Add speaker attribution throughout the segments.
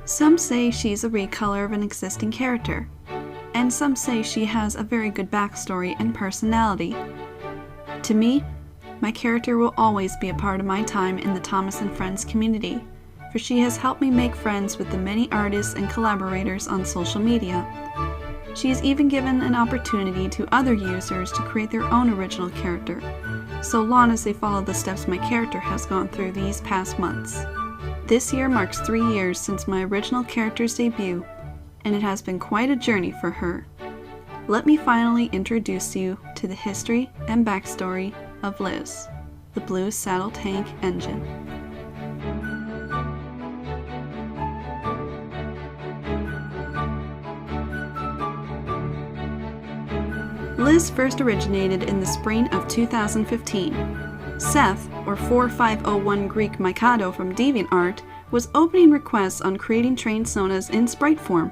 Speaker 1: Some say she's a recolor of an existing character, and some say she has a very good backstory and personality. To me, my character will always be a part of my time in the Thomas and Friends community, for she has helped me make friends with the many artists and collaborators on social media. She has even given an opportunity to other users to create their own original character, so long as they follow the steps my character has gone through these past months. This year marks 3 years since my original character's debut, and it has been quite a journey for her. Let me finally introduce you to the history and backstory of Liz, the Blue Saddle Tank Engine. Liz first originated in the spring of 2015. Seth, or 4501 Greek Mikado from DeviantArt, was opening requests on creating train sonas in sprite form.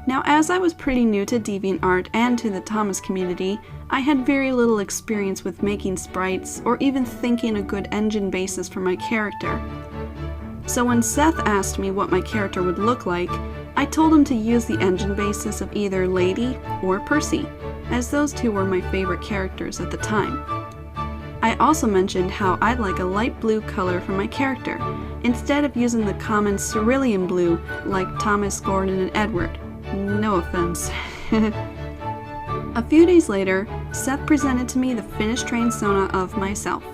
Speaker 1: Now, as I was pretty new to DeviantArt and to the Thomas community, I had very little experience with making sprites or even thinking a good engine basis for my character. So when Seth asked me what my character would look like, I told him to use the engine basis of either Lady or Percy, as those two were my favorite characters at the time. I also mentioned how I'd like a light blue color for my character, instead of using the common cerulean blue like Thomas, Gordon, and Edward. No offense. A few days later, Seth presented to me the finished train sona of myself.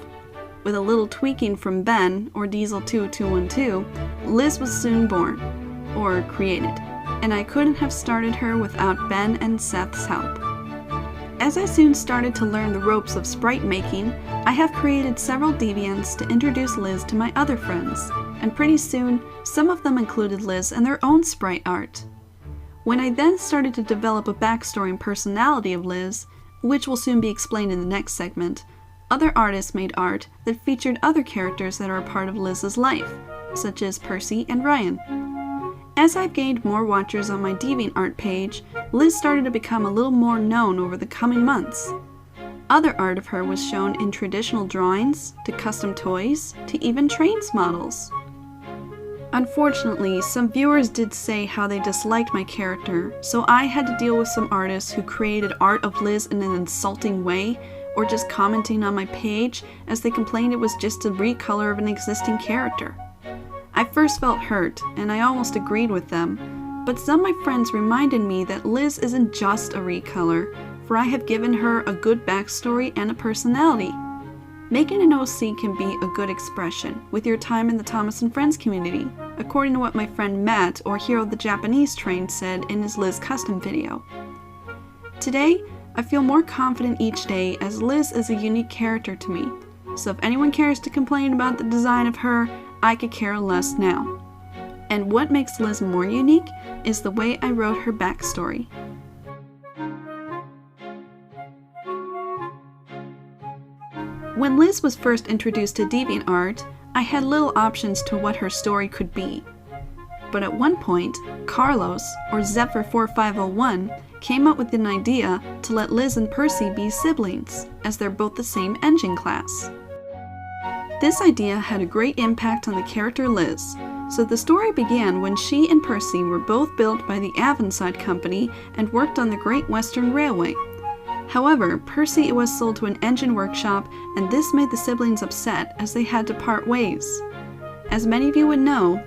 Speaker 1: With a little tweaking from Ben, or Diesel2212, Liz was soon born, or created, and I couldn't have started her without Ben and Seth's help. As I soon started to learn the ropes of sprite making, I have created several deviants to introduce Liz to my other friends, and pretty soon, some of them included Liz and their own sprite art. When I then started to develop a backstory and personality of Liz, which will soon be explained in the next segment, other artists made art that featured other characters that are a part of Liz's life, such as Percy and Ryan. As I've gained more watchers on my DeviantArt page, Liz started to become a little more known over the coming months. Other art of her was shown in traditional drawings, to custom toys, to even trains models. Unfortunately, some viewers did say how they disliked my character, so I had to deal with some artists who created art of Liz in an insulting way, or just commenting on my page as they complained it was just a recolor of an existing character. I first felt hurt, and I almost agreed with them, but some of my friends reminded me that Liz isn't just a recolor, for I have given her a good backstory and a personality. Making an OC can be a good expression with your time in the Thomas and Friends community, according to what my friend Matt, or Hero of the Japanese Train, said in his Liz custom video. Today, I feel more confident each day as Liz is a unique character to me, so if anyone cares to complain about the design of her, I could care less now. And what makes Liz more unique is the way I wrote her backstory. When Liz was first introduced to DeviantArt, I had little options to what her story could be. But at one point, Carlos, or Zephyr4501, came up with an idea to let Liz and Percy be siblings, as they're both the same engine class. This idea had a great impact on the character Liz, so the story began when she and Percy were both built by the Avonside Company and worked on the Great Western Railway. However, Percy was sold to an engine workshop, and this made the siblings upset as they had to part ways. As many of you would know,